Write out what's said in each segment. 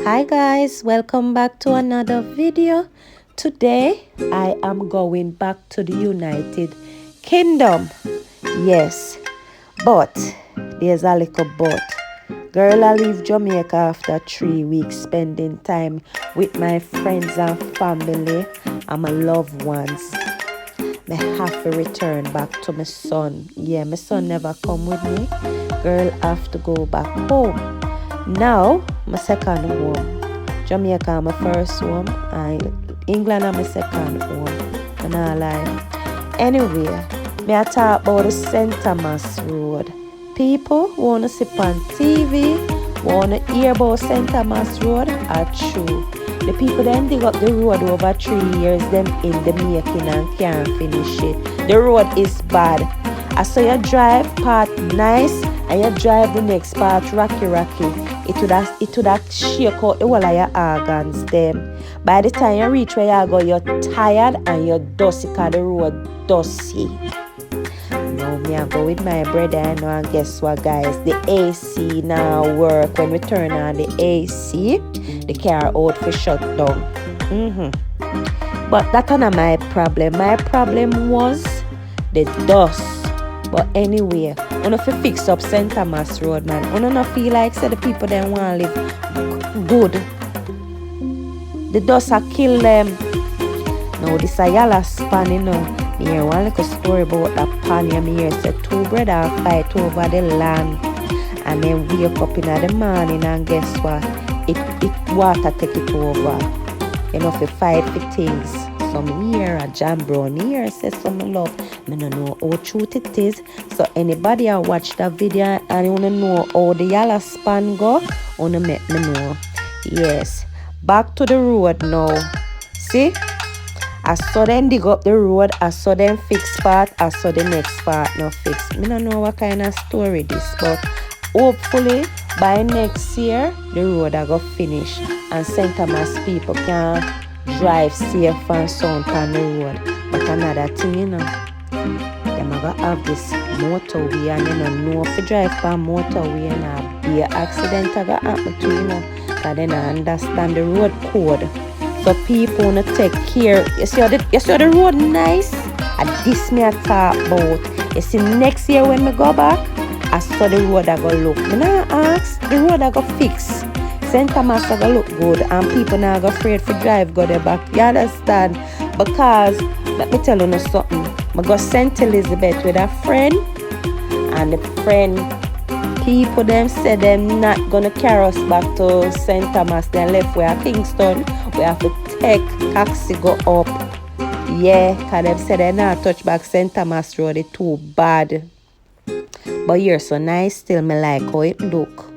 Hi guys, welcome back to another video. Today I am going back to the United Kingdom. Yes, but there's a little but. Girl, I leave Jamaica after 3 weeks spending time with my friends and family and my loved ones. I have to return back to my son. Yeah, my son never come with me. Girl, have to go back home. Now, my second home. Jamaica my first home. And England my second home. And I lie. Anyway, me I talk about the St. Thomas Road. People wanna sit on TV, wanna hear about St. Thomas Road are true. The people then dig up the road over 3 years, them in the making and can't finish it. The road is bad. I saw you drive part nice and you drive the next part rocky. It would have shake out the whole of your organs them. By the time you reach where you go, you're tired and you're dusty because the road dusty. Now me I go with my brother and guess what guys, the AC now work. When we turn on the AC, the car out for shut down. But that's not my problem. My problem was the dust. But anyway, I want to fix up St. Thomas Road, man. I don't feel like the people that want to live good. The dust a kill them. Now this a yellow span, you know. Me hear one little story about that pan. Me hear say two brothers fight over the land, and then wake up in the morning and guess what? It water take it over. You know, for fight for things. So me hear a John Brown. Me hear say some love. Me no know how truth it is. So anybody a watch that video and you wanna know how the yellow span go, wanna make me know. Yes. Back to the road now. See? I saw them dig up the road, I saw them fix part, I saw the next part not fixed. I don't know what kind of story this, but hopefully by next year the road I go finish and St. Thomas people can drive safe and sound on the road. But another thing, you know, them are gonna have this motorway and you know if you drive on motorway and be an accident I gonna happen to, you know, because they don't understand the road code. So people wanna take care. You see the road nice? And this me I talk about. You see next year when me go back, I saw the road I go look. Me not ask, the road I go fix. St. Thomas I go look good and people now go afraid for drive go there back. You understand? Because let me tell you something. I go St. Elizabeth with a friend and the friend people them said them not gonna carry us back to St. Thomas. They left we at Kingston. We have to take taxi go up. Yeah, because them said they not touch back St. Thomas Road. It's too bad. But you're so nice still. Me like how it look.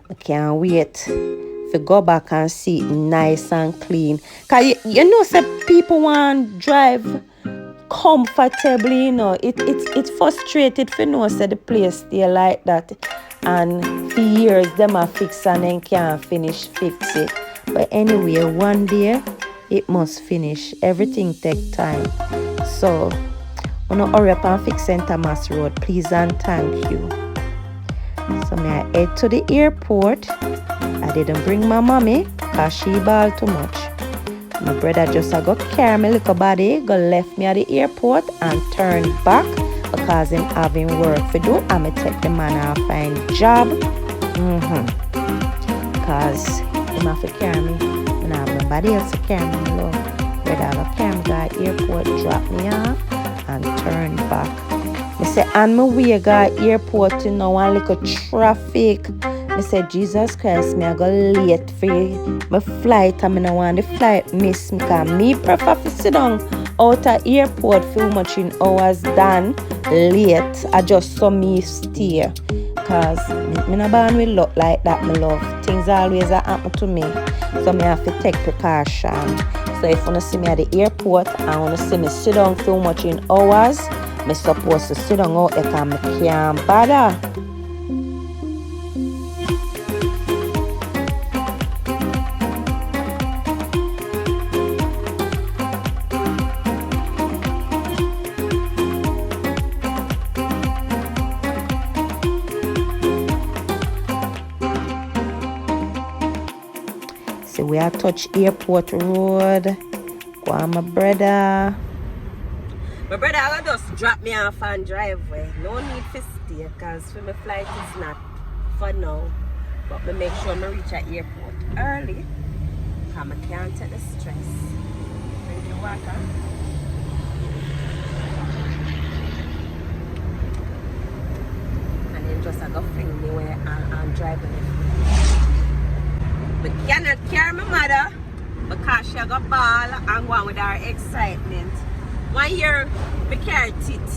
I can't wait to go back and see it nice and clean. Because you know say people want drive comfortably, you know. It's frustrated for know say the place stay like that. And for years them are fix and then can't finish fix it. But anyway, one day it must finish. Everything take time. So wanna hurry up and fix St. Thomas Road, please and thank you. So may I head to the airport. I didn't bring my mommy because she ball too much. My brother just go carry my little body, go left me at the airport and turn back because him having work to do. I'ma take the man and find job. Because him have to carry me. And I have nobody else to carry me, love. Brother go carry me to the airport, drop me off and turn back. I say on my way to airport, you know, one little traffic. I say, Jesus Christ, me I go late for my flight. I mean, I want the flight miss me. Because me prefer to sit down out at airport for much in hours than late. I just saw me stay. Because me not born with luck like that, my love. Things always happen to me. So me have to take precaution. So if you want to see me at the airport and want to see me sit down for much in hours, I'm supposed to sit down out there because I can't bother. So we are touch airport road. Go on, my brother. My brother will just drop me off and driveway. No need for stay because for my flight is not for now. But me make sure I reach at airport early because I can't take the stress. Drink your water. And then just I go fling me where I'm driving it. But cannot carry my mother because she got ball and go on with her excitement. 1 year, I carry it.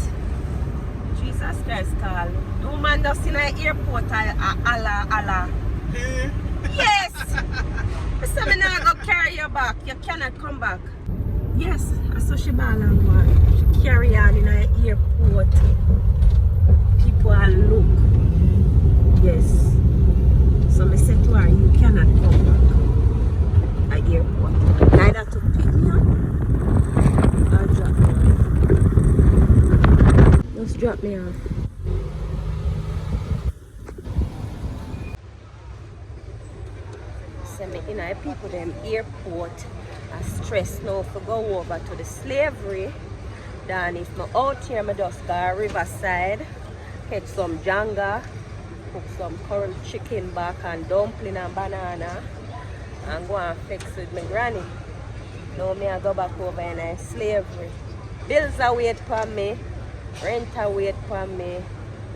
Jesus Christ, call. The woman just in the airport, Allah. Yes! I said, I now go carry you back. You cannot come back. Yes, I saw she ball and go on. She carry on in the airport. People are look. Yes. So I said to her, you cannot come back at airport. Neither to pick me up or drop me off. Just drop me off. So me in a people them airport I stress now for go over to the slavery. Then if me out here me just go riverside, catch some janga, cook some curry chicken back and dumpling and banana and go and fix with my granny. Now me I go back over in a slavery. Bills are wait for me, rent are wait for me,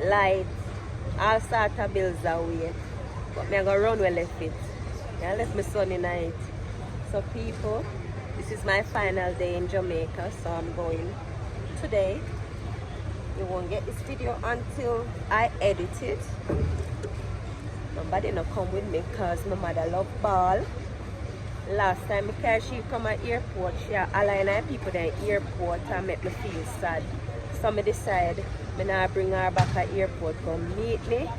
lights, all sort of bills are wait. But me I go run well left it. I left my son in it. So people, this is my final day in Jamaica, so I'm going today. You won't get this video until I edit it. Nobody no come with me because my mother love ball. Last time because she come at airport, she align people at airport and make me feel sad. So I decide I now bring her back at airport, come meet me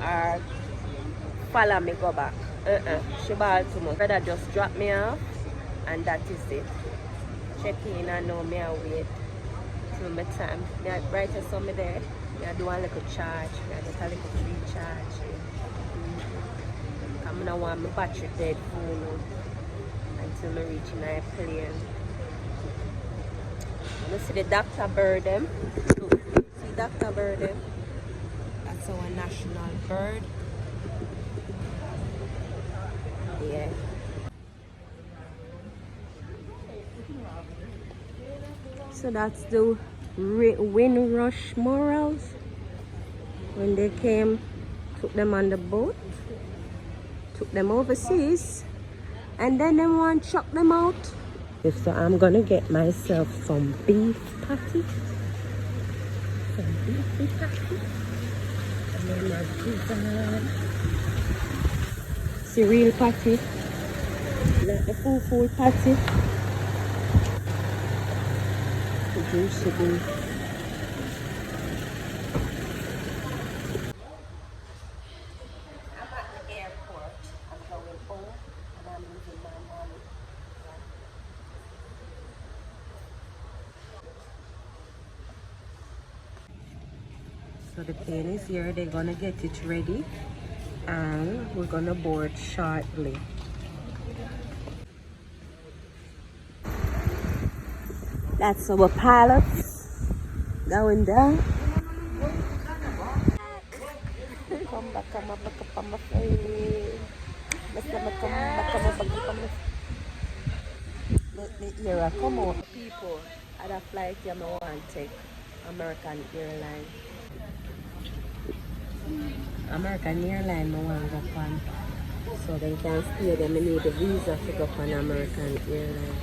or follow me go back. She ball too much. Brother just drop me off and that is it. Check in and know me and wait till my time. Right as somebody there, I do a little charge. I get a little free charge. I'm gonna want my battery dead phone until I reach my plane. You see the Dr. Birdem. See Dr. Birdem? That's our national bird. Yeah. So that's the Windrush Morals. When they came, took them on the boat, took them overseas, and then they want to chuck them out. So I'm gonna get myself some beef patty. Some beef patty. And then my cereal patty. Like the full patty. The juicy beef. I'm at the airport. I'm going home and I'm leaving my mom. So the plane is here, they're gonna get it ready and we're gonna board shortly. That's our pilots going down. Come back, come back on my face. Let me hear come on. People at a flight you want to take American Airlines. American Airlines I want to go on. So they can stay there. I need a visa to go on American Airlines.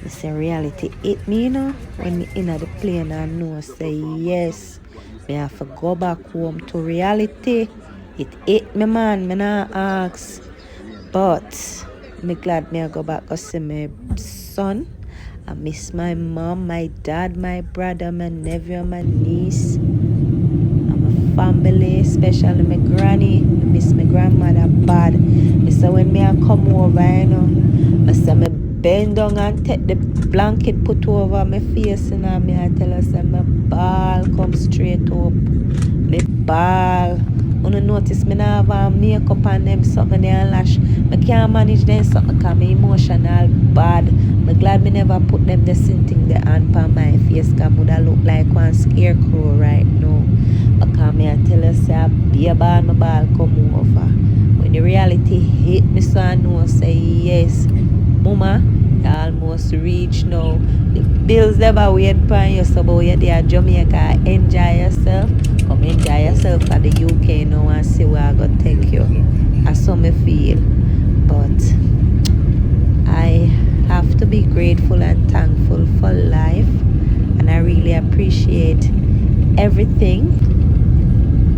It's a reality hit me, you know, when me in the plane and know say yes, me have to go back home to reality. It hit me, man, me not ask. But me glad me I go back to see my son. I miss my mom, my dad, my brother, my nephew, my niece, and my family, especially my granny. I miss my grandmother bad. So when me I come over, you know, I say me bend down and take the blanket put over my face and me I tell her say my ball come straight up. Me ball Wanna notice me now have makeup on them something there and lash. I can't manage them something because me emotional bad. I'm glad me never put them the same thing the hand on my face because would look like one scarecrow right now. Because me I tell you say be a ball my ball come over. When the reality hit me so I know say yes. Mama, you almost reach now. The bills never wait for you, so but you're there Jamaica, enjoy yourself. Come enjoy yourself at the UK now and see where I go take you. That's how me feel. But I have to be grateful and thankful for life. And I really appreciate everything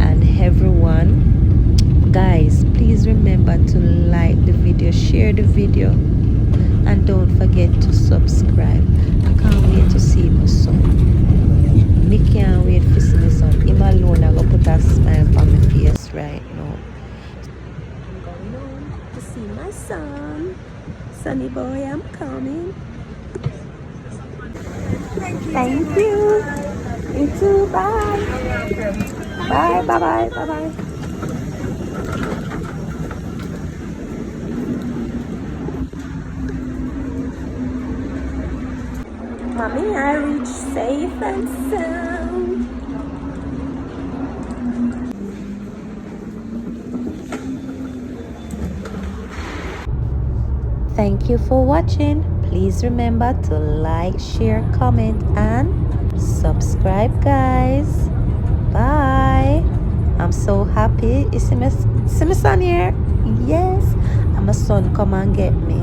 and everyone. Guys, please remember to like the video, share the video, and don't forget to subscribe. I can't wait to see my son. Me can't wait to see my son. Him alone I go put a smile on my face right now. I'm going home to see my son. Sonny boy, I'm coming. Thank you. You too. Bye. Bye. Bye. Bye. Bye. Bye. Mommy, I reached safe and sound. Thank you for watching. Please remember to like, share, comment, and subscribe, guys. Bye. I'm so happy. You see my son here? Yes. And my son come and get me.